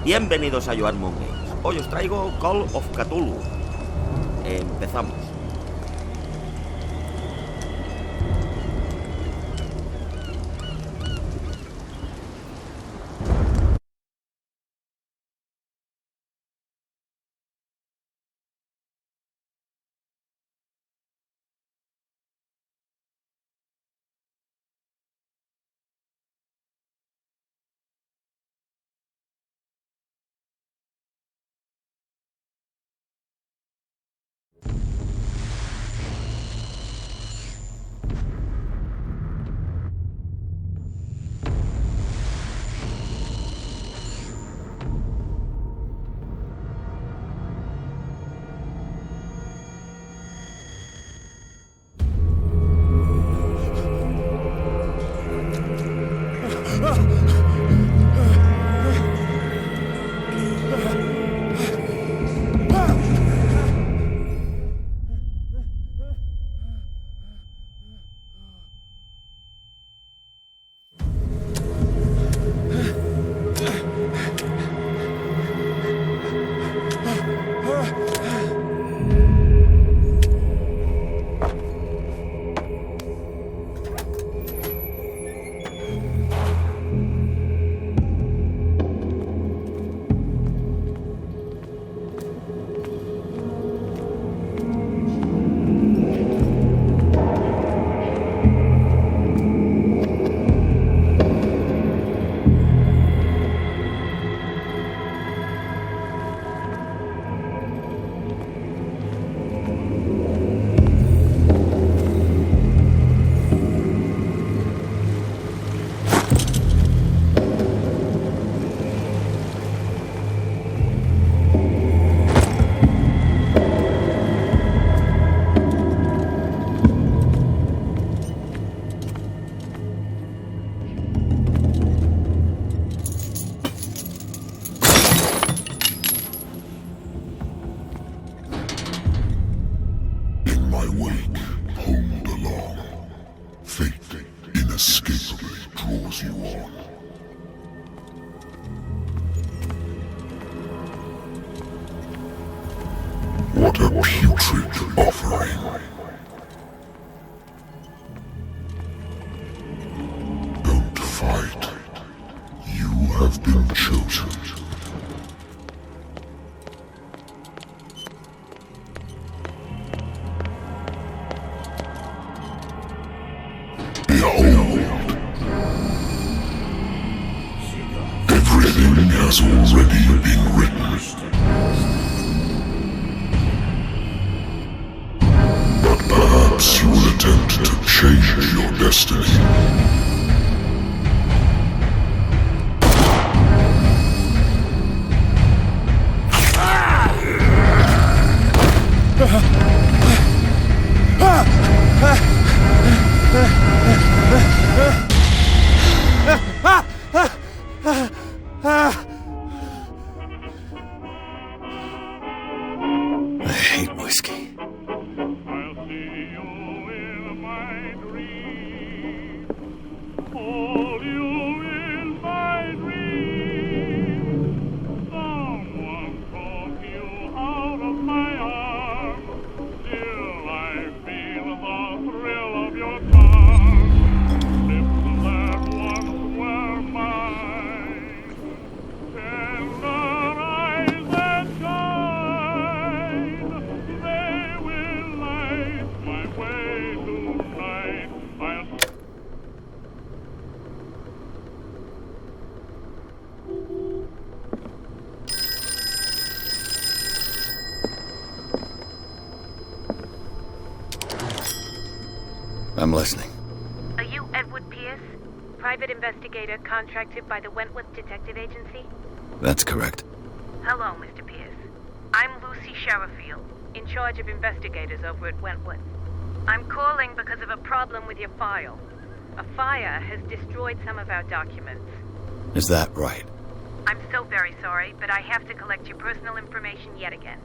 Bienvenidos a Joan Moon Games. Hoy os traigo Call of Cthulhu. Empezamos. What a putrid offering. Don't fight. You have been chosen. Behold. Everything has already been written. Perhaps you will attempt to change your destiny. I hate whiskey. I'm listening. Are you Edward Pierce, private investigator contracted by the Wentworth Detective Agency? That's correct. Hello, Mr. Pierce. I'm Lucy Sherrifield, in charge of investigators over at Wentworth. I'm calling because of a problem with your file. A fire has destroyed some of our documents. Is that right? I'm so very sorry, but I have to collect your personal information yet again.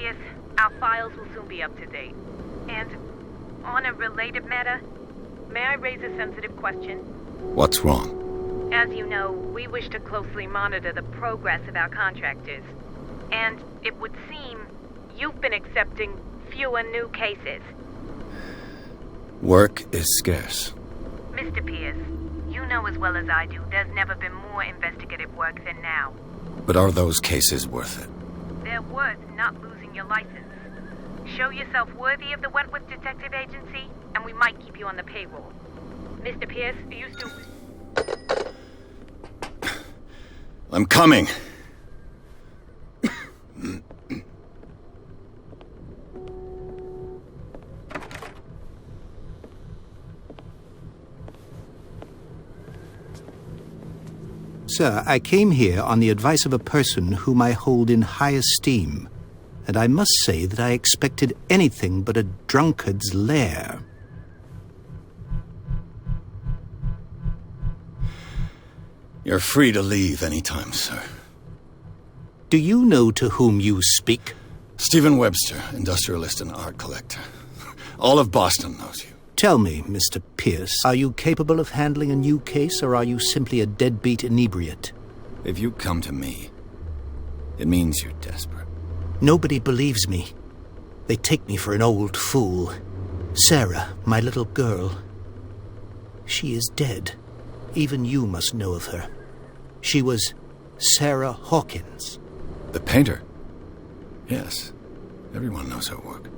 Pierce, our files will soon be up to date. And on a related matter, may I raise a sensitive question? What's wrong? As you know, we wish to closely monitor the progress of our contractors. And it would seem you've been accepting fewer new cases. Work is scarce. Mr. Pierce, you know as well as I do there's never been more investigative work than now. But are those cases worth it? They're worth not losing your license. Show yourself worthy of the Wentworth Detective Agency, and we might keep you on the payroll. Mr. Pierce, are you still... I'm coming. Sir, I came here on the advice of a person whom I hold in high esteem, and I must say that I expected anything but a drunkard's lair. You're free to leave anytime, sir. Do you know to whom you speak? Stephen Webster, industrialist and art collector. All of Boston knows you. Tell me, Mr. Pierce, are you capable of handling a new case, or are you simply a deadbeat inebriate? If you come to me, it means you're desperate. Nobody believes me. They take me for an old fool. Sarah, my little girl, she is dead. Even you must know of her. She was Sarah Hawkins. The painter? Yes. Everyone knows her work.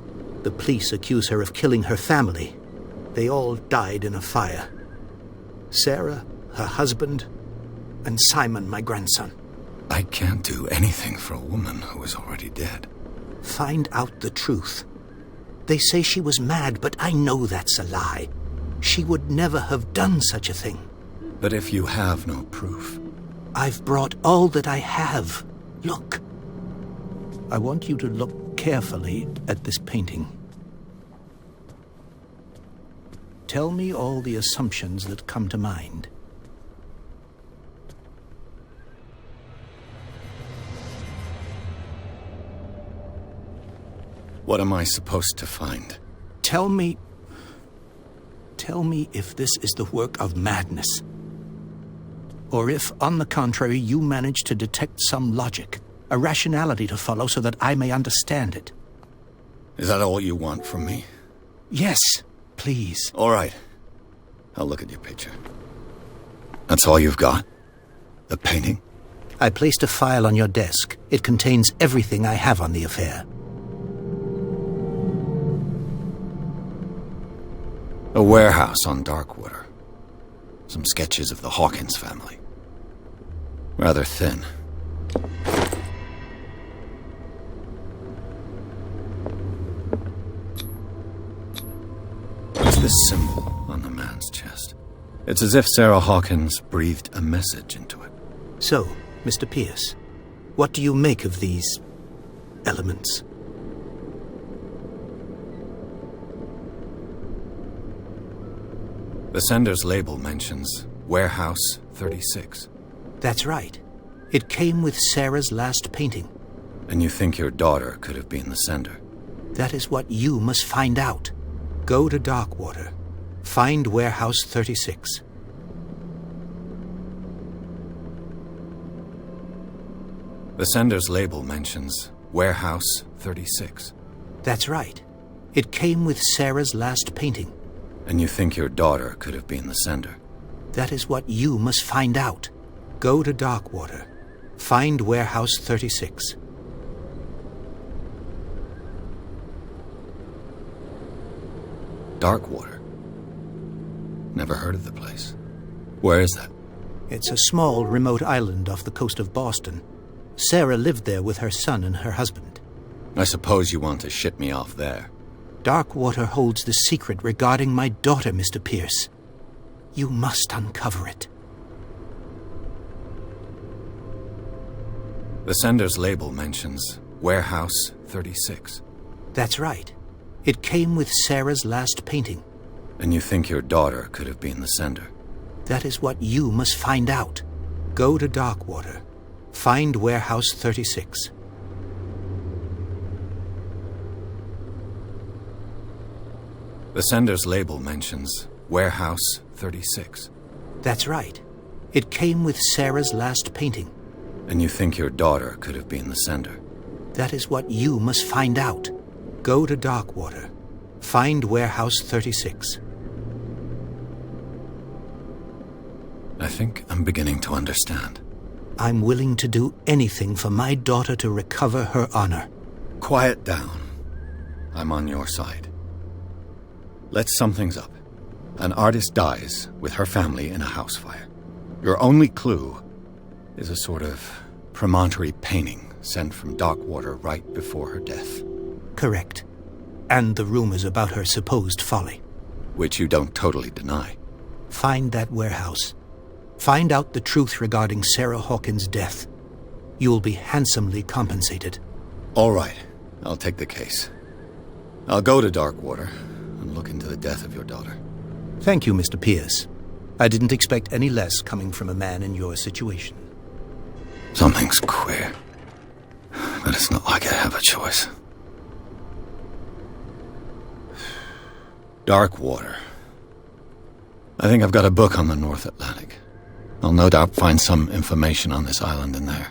The police accuse her of killing her family. They all died in a fire. Sarah, her husband, and Simon, my grandson. I can't do anything for a woman who is already dead. Find out the truth. They say she was mad, but I know that's a lie. She would never have done such a thing. But if you have no proof... I've brought all that I have. Look. I want you to look carefully at this painting. Tell me all the assumptions that come to mind. What am I supposed to find? Tell me if this is the work of madness. Or if, on the contrary, you manage to detect some logic, a rationality to follow so that I may understand it. Is that all you want from me? Yes, please. All right. I'll look at your picture. That's all you've got? The painting? I placed a file on your desk. It contains everything I have on the affair. A warehouse on Darkwater. Some sketches of the Hawkins family. Rather thin. What's this symbol on the man's chest? It's as if Sarah Hawkins breathed a message into it. So, Mr. Pierce, what do you make of these elements? The sender's label mentions Warehouse 36. That's right. It came with Sarah's last painting. And you think your daughter could have been the sender? That is what you must find out. Go to Darkwater. Find Warehouse 36. The sender's label mentions Warehouse 36. That's right. It came with Sarah's last painting. And you think your daughter could have been the sender? That is what you must find out. Go to Darkwater. Find Warehouse 36. Darkwater? Never heard of the place. Where is that? It's a small, remote island off the coast of Boston. Sarah lived there with her son and her husband. I suppose you want to ship me off there. Darkwater holds the secret regarding my daughter, Mr. Pierce. You must uncover it. The sender's label mentions Warehouse 36. That's right. It came with Sarah's last painting. And you think your daughter could have been the sender? That is what you must find out. Go to Darkwater. Find Warehouse 36. The sender's label mentions Warehouse 36. That's right. It came with Sarah's last painting. And you think your daughter could have been the sender? That is what you must find out. Go to Darkwater. Find Warehouse 36. I think I'm beginning to understand. I'm willing to do anything for my daughter to recover her honor. Quiet down. I'm on your side. Let's sum things up. An artist dies with her family in a house fire. Your only clue is a sort of promontory painting sent from Darkwater right before her death. Correct. And the rumors about her supposed folly. Which you don't totally deny. Find that warehouse. Find out the truth regarding Sarah Hawkins' death. You'll be handsomely compensated. All right. I'll take the case. I'll go to Darkwater and look into the death of your daughter. Thank you, Mr. Pierce. I didn't expect any less coming from a man in your situation. Something's queer. But it's not like I have a choice. Darkwater. I think I've got a book on the North Atlantic. I'll no doubt find some information on this island in there.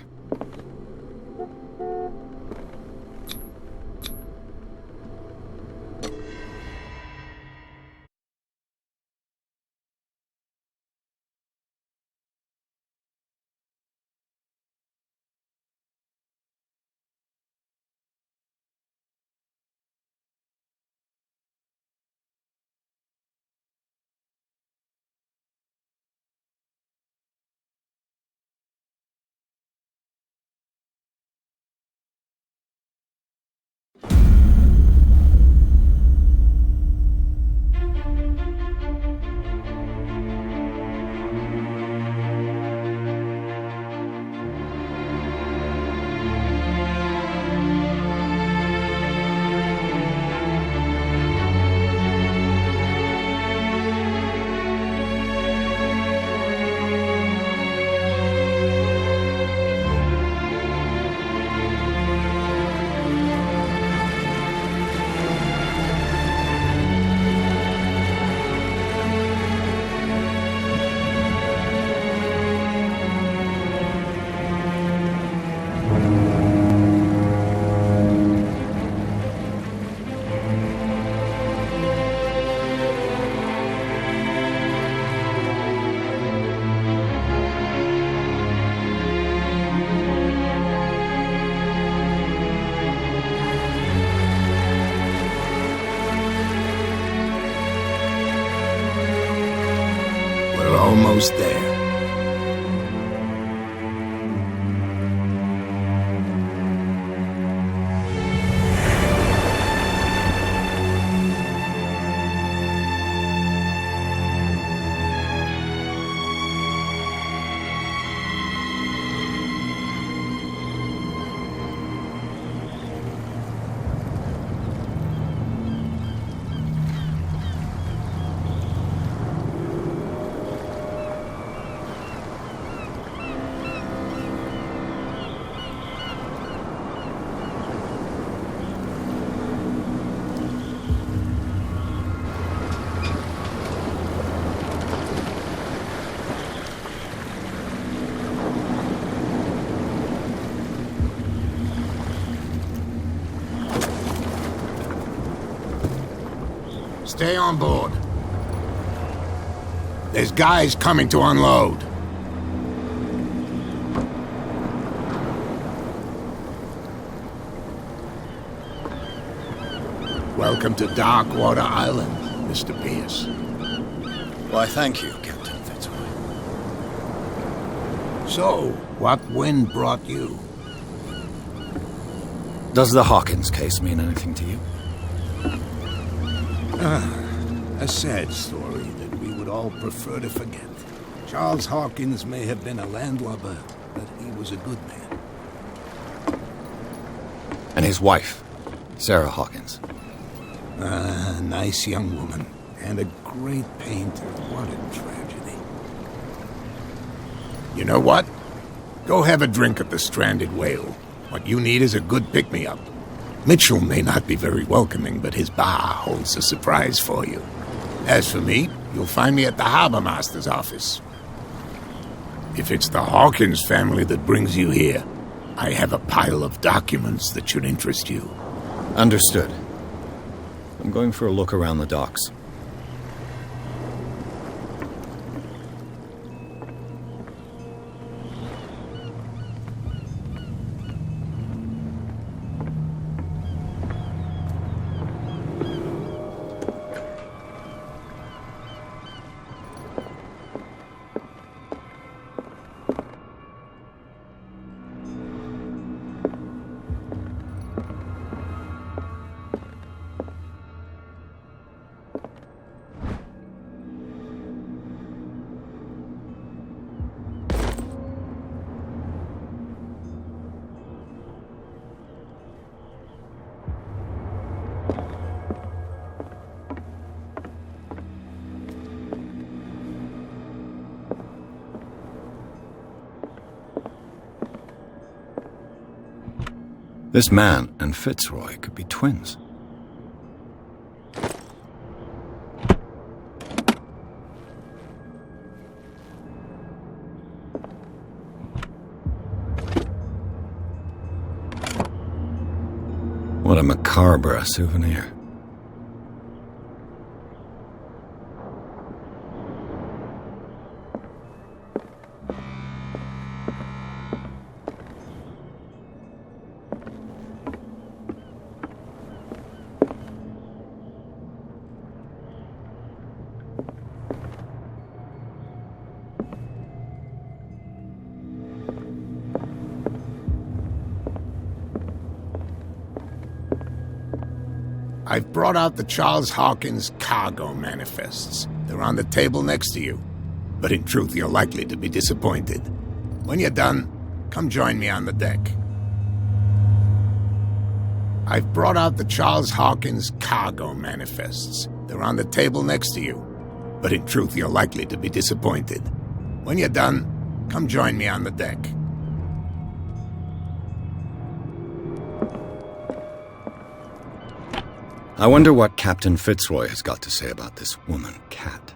Almost there. Stay on board. There's guys coming to unload. Welcome to Darkwater Island, Mr. Pierce. Why, thank you, Captain Fitzroy. So, what wind brought you? Does the Hawkins case mean anything to you? A sad story that we would all prefer to forget. Charles Hawkins may have been a landlubber, but he was a good man. And his wife, Sarah Hawkins. A nice young woman, and a great painter. What a tragedy. You know what? Go have a drink at the Stranded Whale. What you need is a good pick-me-up. Mitchell may not be very welcoming, but his bar holds a surprise for you. As for me, you'll find me at the Harbor Master's office. If it's the Hawkins family that brings you here, I have a pile of documents that should interest you. Understood. I'm going for a look around the docks. This man and Fitzroy could be twins. What a macabre souvenir. I've brought out the Charles Hawkins cargo manifests. They're on the table next to you. But in truth, you're likely to be disappointed. When you're done, come join me on the deck. I've brought out the Charles Hawkins cargo manifests. They're on the table next to you. But in truth, you're likely to be disappointed. When you're done, come join me on the deck. I wonder what Captain Fitzroy has got to say about this woman, Cat.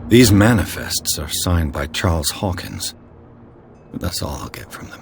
These manifests are signed by Charles Hawkins, but that's all I'll get from them.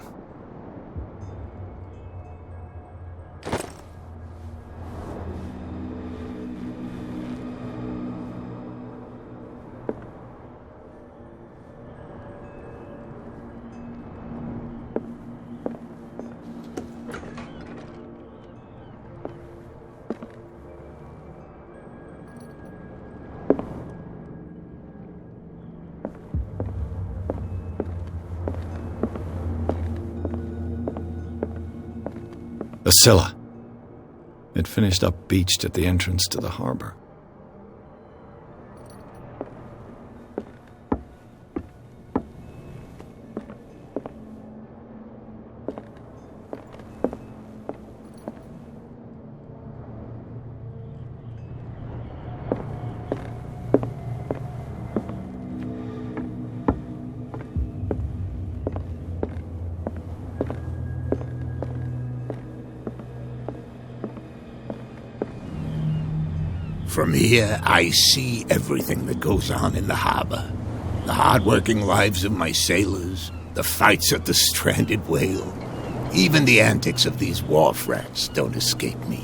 The Scylla. It finished up beached at the entrance to the harbor. From here, I see everything that goes on in the harbor. The hard-working lives of my sailors, the fights at the stranded whale. Even the antics of these wharf rats don't escape me.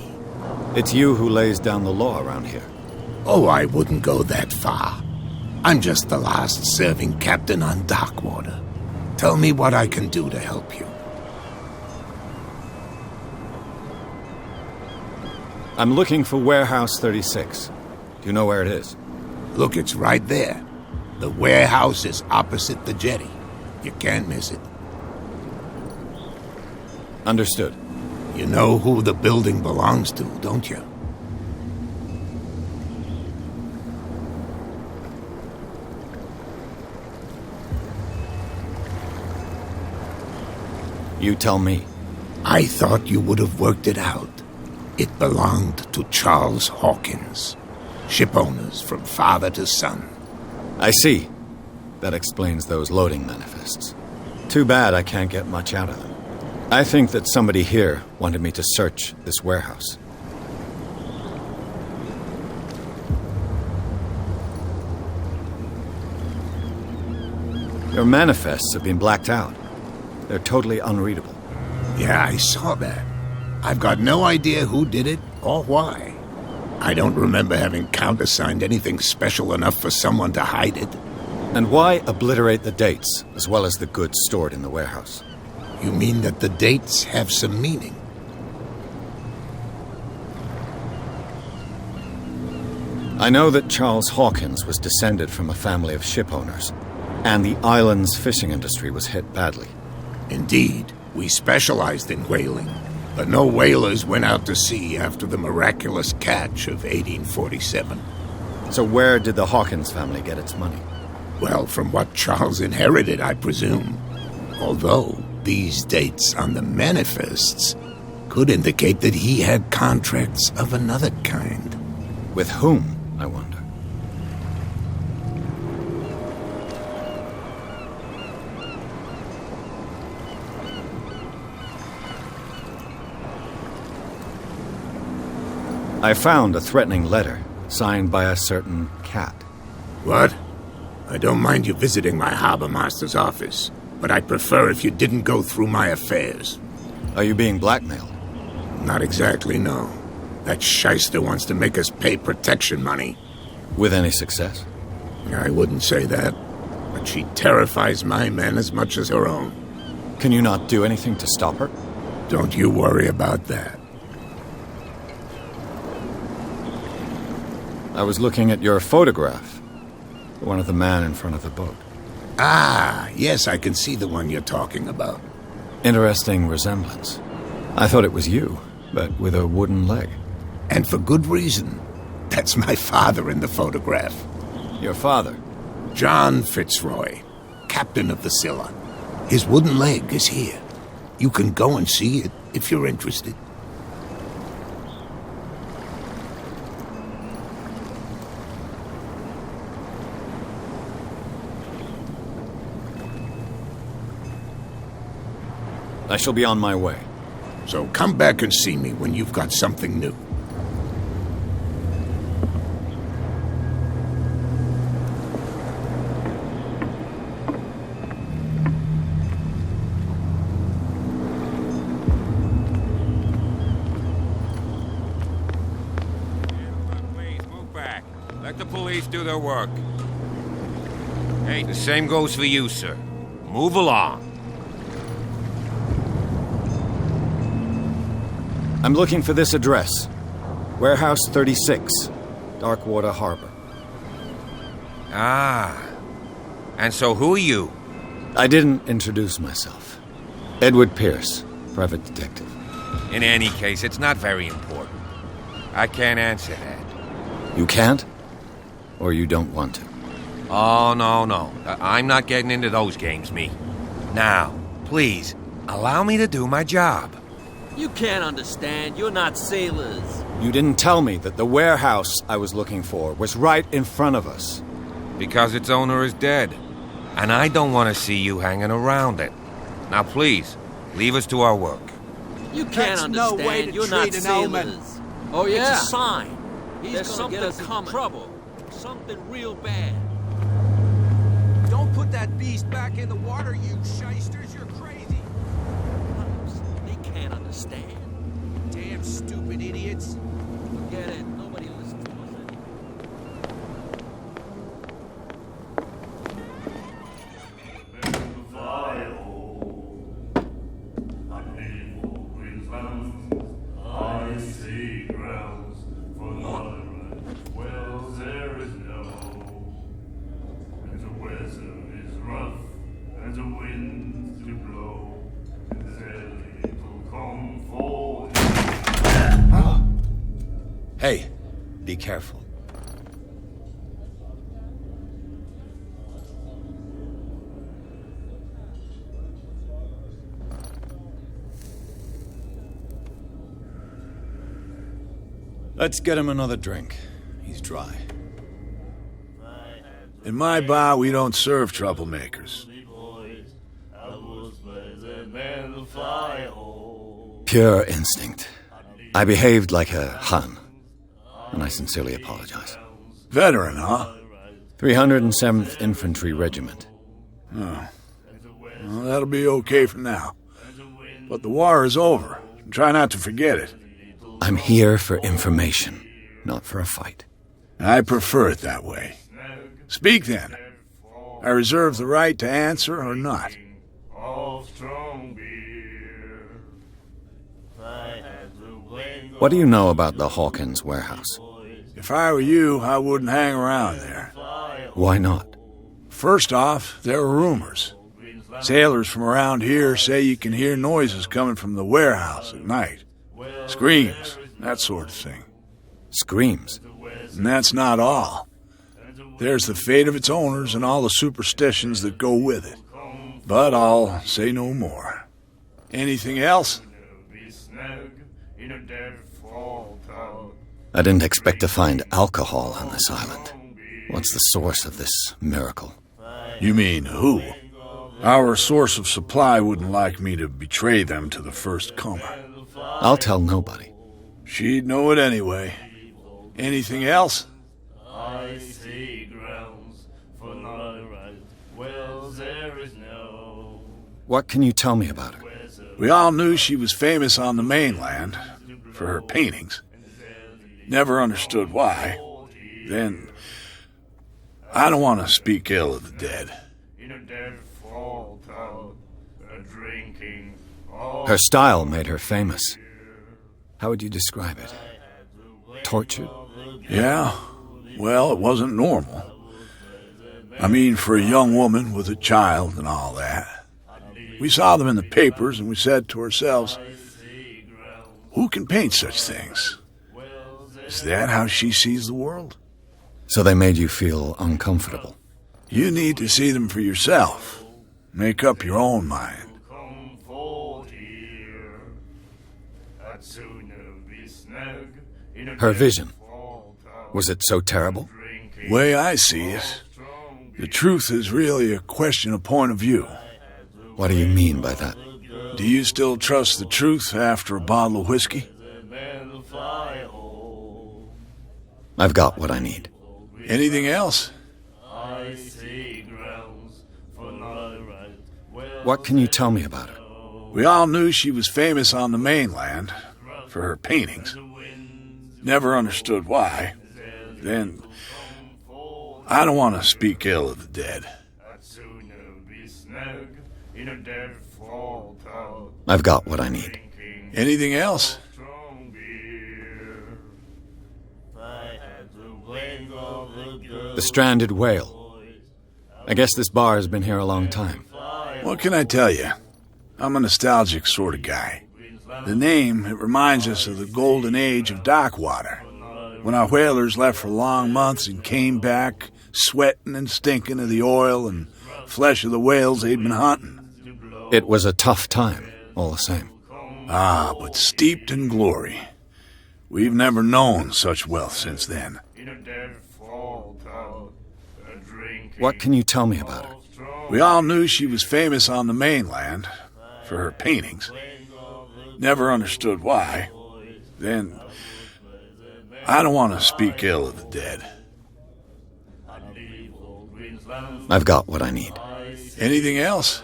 It's you who lays down the law around here. Oh, I wouldn't go that far. I'm just the last serving captain on Darkwater. Tell me what I can do to help you. I'm looking for Warehouse 36. Do you know where it is? Look, it's right there. The warehouse is opposite the jetty. You can't miss it. Understood. You know who the building belongs to, don't you? You tell me. I thought you would have worked it out. It belonged to Charles Hawkins. Ship owners from father to son. I see. That explains those loading manifests. Too bad I can't get much out of them. I think that somebody here wanted me to search this warehouse. Your manifests have been blacked out. They're totally unreadable. Yeah, I saw that. I've got no idea who did it or why. I don't remember having countersigned anything special enough for someone to hide it. And why obliterate the dates, as well as the goods stored in the warehouse? You mean that the dates have some meaning? I know that Charles Hawkins was descended from a family of ship owners, and the island's fishing industry was hit badly. Indeed, we specialized in whaling, but no whalers went out to sea after the miraculous catch of 1847. So where did the Hawkins family get its money? Well, from what Charles inherited, I presume. Although these dates on the manifests could indicate that he had contracts of another kind. With whom, I wonder? I found a threatening letter signed by a certain cat. What? I don't mind you visiting my harbor master's office, but I'd prefer if you didn't go through my affairs. Are you being blackmailed? Not exactly, no. That shyster wants to make us pay protection money. With any success? I wouldn't say that, but she terrifies my men as much as her own. Can you not do anything to stop her? Don't you worry about that. I was looking at your photograph. The one of the man in front of the boat. Ah, yes, I can see the one you're talking about. Interesting resemblance. I thought it was you, but with a wooden leg. And for good reason. That's my father in the photograph. Your father? John Fitzroy, captain of the Scylla. His wooden leg is here. You can go and see it if you're interested. I shall be on my way. So come back and see me when you've got something new. Please, move back. Let the police do their work. Hey, the same goes for you, sir. Move along. I'm looking for this address. Warehouse 36, Darkwater Harbor. Ah. And so who are you? I didn't introduce myself. Edward Pierce, private detective. In any case, it's not very important. I can't answer that. You can't? Or you don't want to? Oh, no. I'm not getting into those games, me. Now, please, allow me to do my job. You can't understand. You're not sailors. You didn't tell me that the warehouse I was looking for was right in front of us. Because its owner is dead. And I don't want to see you hanging around it. Now, please, leave us to our work. You can't understand. No way to You're treat not an sailors. omen. Oh, yeah? It's a sign. There's something get us in coming. trouble. Something real bad. Don't put that beast back in the water, you shysters. You're crazy. They can't understand. Damn stupid idiots. Forget it. Nobody listens to us anymore. Hey, be careful. Let's get him another drink. He's dry. In my bar, we don't serve troublemakers. Pure instinct. I behaved like a Hun, and I sincerely apologize. Veteran, huh? 307th Infantry Regiment. Oh. Well, that'll be okay for now. But the war is over. Try not to forget it. I'm here for information, not for a fight. I prefer it that way. Speak then. I reserve the right to answer or not. What do you know about the Hawkins warehouse? If I were you, I wouldn't hang around there. Why not? First off, there are rumors. Sailors from around here say you can hear noises coming from the warehouse at night. Screams, that sort of thing. Screams? And that's not all. There's the fate of its owners and all the superstitions that go with it. But I'll say no more. Anything else? I didn't expect to find alcohol on this island. What's the source of this miracle? You mean who? Our source of supply wouldn't like me to betray them to the first comer. I'll tell nobody. She'd know it anyway. Anything else? I see grounds for no right. Well, there is no. What can you tell me about her? We all knew she was famous on the mainland for her paintings. Never understood why. Then, I don't want to speak ill of the dead. Her style made her famous. How would you describe it? Tortured? Yeah. Well, it wasn't normal. I mean, for a young woman with a child and all that. We saw them in the papers and we said to ourselves, who can paint such things? Is that how she sees the world? So they made you feel uncomfortable? You need to see them for yourself. Make up your own mind. Her vision. Was it so terrible? Way I see it, the truth is really a question of point of view. What do you mean by that? Do you still trust the truth after a bottle of whiskey? I've got what I need. Anything else? What can you tell me about her? We all knew she was famous on the mainland for her paintings. Never understood why. Then, I don't want to speak ill of the dead. I've got what I need. Anything else? The stranded whale. I guess this bar has been here a long time. What can I tell you? I'm a nostalgic sort of guy. The name, it reminds us of the golden age of dockwater, when our whalers left for long months and came back sweating and stinking of the oil and flesh of the whales they'd been hunting. It was a tough time, all the same. Ah, but steeped in glory. We've never known such wealth since then. What can you tell me about her? We all knew she was famous on the mainland for her paintings. Never understood why. Then, I don't want to speak ill of the dead. I've got what I need. Anything else?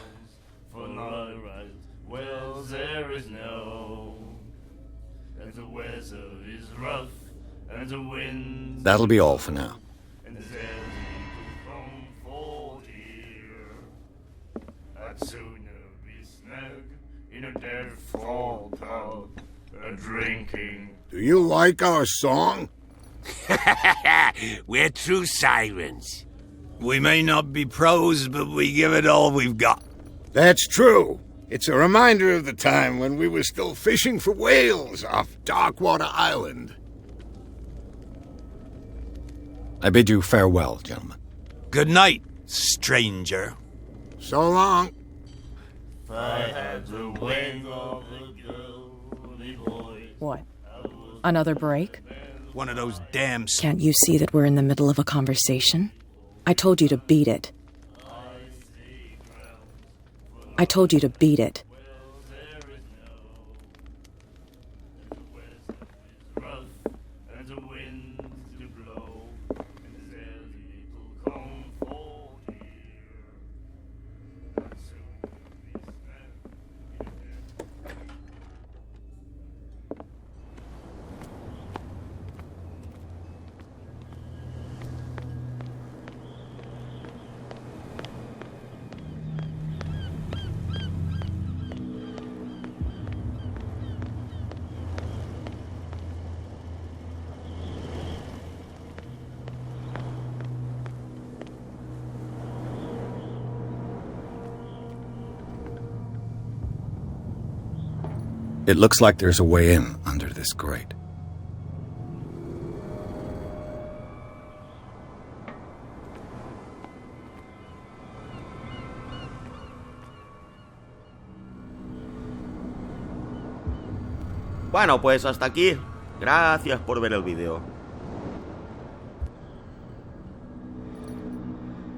That'll be all for now. Do you like our song? We're true sirens. We may not be pros, but we give it all we've got. That's true. It's a reminder of the time when we were still fishing for whales off Darkwater Island. I bid you farewell, gentlemen. Good night, stranger. So long. What? Another break? One of those damn... Can't you see that we're in the middle of a conversation? I told you to beat it. I told you to beat it. It looks like there's a way in under this grate. Bueno, pues hasta aquí. Gracias por ver el vídeo.